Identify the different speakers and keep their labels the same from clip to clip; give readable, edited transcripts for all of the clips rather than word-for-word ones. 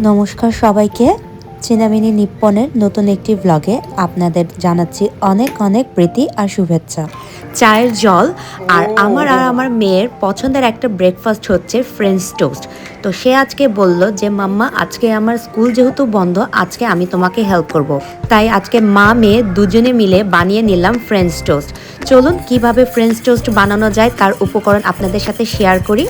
Speaker 1: নমস্কার সবাইকে। চিনামিনি নিপ্পনের নতুন একটি ব্লগে আপনাদের জানাচ্ছি অনেক অনেক প্রীতি আর শুভেচ্ছা। চায়ের জল আর আমার মেয়ের পছন্দের একটা ব্রেকফাস্ট হচ্ছে ফ্রেঞ্চ টোস্ট। তো সে আজকে বলল যে মাম্মা, আজকে আমার স্কুল যেহেতু বন্ধ, আজকে আমি তোমাকে হেল্প করব। তাই আজকে মা মেয়ে দুজনে মিলে বানিয়ে নিলাম ফ্রেঞ্চ টোস্ট। চলুন কিভাবে ফ্রেঞ্চ টোস্ট বানানো যায় তার উপকরণ আপনাদের সাথে শেয়ার করি।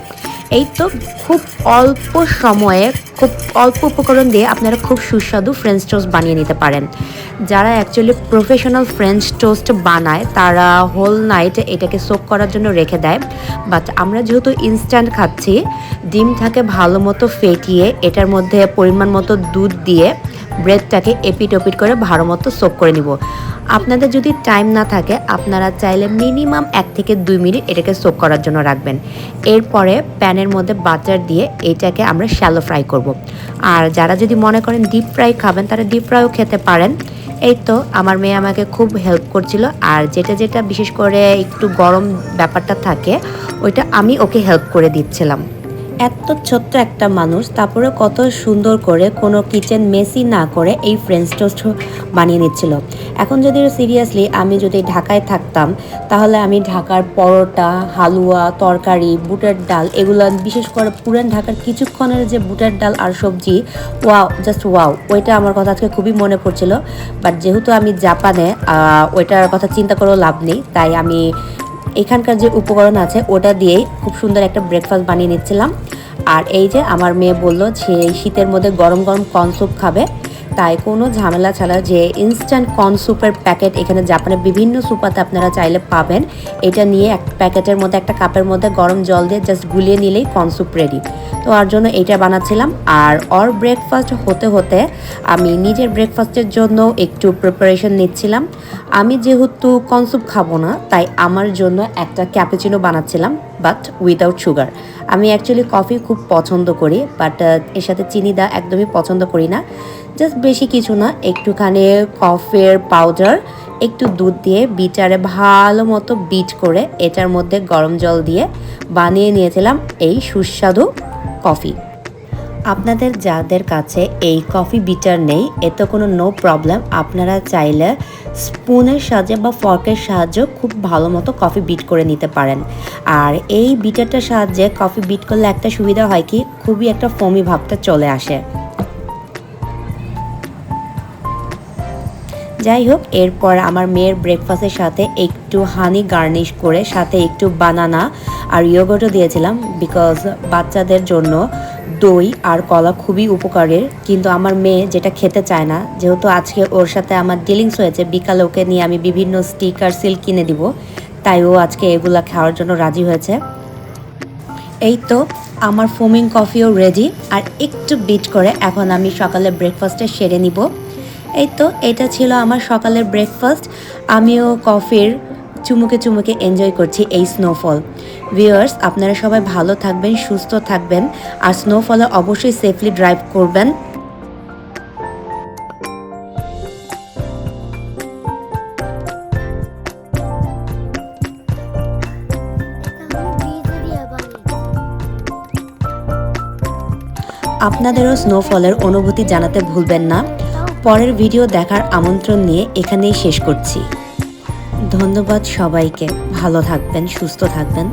Speaker 1: এই তো খুব অল্প সময়ে খুব অল্প উপকরণ দিয়ে আপনারা খুব সুস্বাদু ফ্রেঞ্চ টোস্ট বানিয়ে নিতে পারেন। যারা অ্যাকচুয়ালি প্রফেশনাল ফ্রেঞ্চ টোস্ট বানায় তারা হোল নাইট এটাকে সোক করার জন্য রেখে দেয়, বাট আমরা যেহেতু ইনস্ট্যান্ট খাচ্ছি, ডিমটাকে ভালো মতো ফেটিয়ে এটার মধ্যে পরিমাণ মতো দুধ দিয়ে ব্রেডটাকে এপিট ওপিট করে ভালো মতো সোক করে নিব। আপনাদের যদি টাইম না থাকে আপনারা চাইলে মিনিমাম 1 থেকে 2 মিনিট এটাকে সোক করার জন্য রাখবেন। এরপরে প্যানের মধ্যে বাটার দিয়ে এটাকে আমরা শ্যালো ফ্রাই করব। আর যারা যদি মনে করেন ডিপ ফ্রাই খাবেন তারা ডিপ ফ্রাইও খেতে পারেন। এই তো আমার মেয়ে আমাকে খুব হেল্প করছিল, আর যেটা বিশেষ করে একটু গরম ব্যাপারটা থাকে ওইটা আমি ওকে হেল্প করে দিচ্ছিলাম। এত ছোট্ট একটা মানুষ, তারপরে কত সুন্দর করে কোনো কিচেন মেসি না করে এই ফ্রেঞ্চ টোস্ট বানিয়ে নিচ্ছিল। এখন যদি সিরিয়াসলি আমি যদি ঢাকায় থাকতাম তাহলে আমি ঢাকার পরোটা, হালুয়া, তরকারি, বুটের ডাল, এগুলো বিশেষ করে পুরান ঢাকার কিছুক্ষণের যে বুটের ডাল আর সবজি, ওয়াও, জাস্ট ওয়াও, ওইটা আমার কথা আজকে খুবই মনে পড়ছিল। বাট যেহেতু আমি জাপানে, ওইটার কথা চিন্তা করেও লাভ নেই, তাই আমি এখানকার যে উপকরণ আছে ওটা দিয়েই খুব সুন্দর একটা ব্রেকফাস্ট বানিয়ে নিচ্ছিলাম। আর এই যে আমার মেয়ে বললো যে শীতের মধ্যে গরম গরম কর্ন স্যুপ খাবে, তাই কোনো ঝামেলা ছাড়া যে ইনস্ট্যান্ট কর্ন স্যুপের প্যাকেট এখানে জাপানের বিভিন্ন সুপাতে আপনারা চাইলে পাবেন, এটা নিয়ে এক প্যাকেটের মধ্যে একটা কাপের মধ্যে গরম জল দিয়ে জাস্ট গুলিয়ে নিলেই কর্ন স্যুপ রেডি। তো ওর জন্য এইটা বানাচ্ছিলাম। আর ওর ব্রেকফাস্ট হতে হতে আমি নিজের ব্রেকফাস্টের জন্য একটু প্রিপারেশন নিচ্ছিলাম। আমি যেহেতু কর্ন স্যুপ খাবো না তাই আমার জন্য একটা ক্যাপুচিনো বানাচ্ছিলাম, বাট উইদাউট সুগার। আমি অ্যাকচুয়ালি কফি খুব পছন্দ করি, বাট এর সাথে চিনি দেওয়া একদমই পছন্দ করি না। জাস্ট বেশি কিছু না, একটুখানি কফির পাউডার, একটু দুধ দিয়ে বিটারে ভালো মতো বিট করে এটার মধ্যে গরম জল দিয়ে বানিয়ে নিয়েছিলাম এই সুস্বাদু কফি। আপনাদের যাদের কাছে এই কফি বিটার নেই, এতে কোনো নো প্রবলেম, আপনারা চাইলে স্পুনের সাহায্যে বা ফর্কের সাহায্যে খুব ভালো মতো কফি বিট করে নিতে পারেন। আর এই বিটারটার সাহায্যে কফি বিট করলে একটা সুবিধা হয় কি, খুবই একটা ফোমি ভাবটা চলে আসে। যাই হোক, এরপর আমার মেয়ের ব্রেকফাস্টের সাথে একটু হানি গার্নিশ করে সাথে একটু বানানা আর ইয়োগার্টও দিয়েছিলাম, বিকজ বাচ্চাদের জন্য দই আর কলা খুবই উপকারের। কিন্তু আমার মেয়ে যেটা খেতে চায় না, যেহেতু আজকে ওর সাথে আমার ডিলিংস হয়েছে, বিকালে ওকে নিয়ে আমি বিভিন্ন স্টিক আর সিল কিনে দিব, তাই ও আজকে এগুলা খাওয়ার জন্য রাজি হয়েছে। এই তো আমার ফোমিং কফিও রেডি, আর একটু বিট করে এখন আমি সকালে ব্রেকফাস্টে সেরে নিব। এই তো এটা ছিল আমার সকালের ব্রেকফাস্ট। আমিও কফির চুমুকে চুমুকে এনজয় করছি এই স্নোফল। ভিউয়ার্স, আপনারা সবাই ভালো থাকবেন, সুস্থ থাকবেন, আর স্নোফলে অবশ্যই সেফলি ড্রাইভ করবেন। আপনাদেরও স্নোফলের অনুভূতি জানাতে ভুলবেন না। পরের ভিডিও দেখার আমন্ত্রণ নিয়ে এখানেই শেষ করছি। ধন্যবাদ সবাইকে, ভালো থাকবেন, সুস্থ থাকবেন।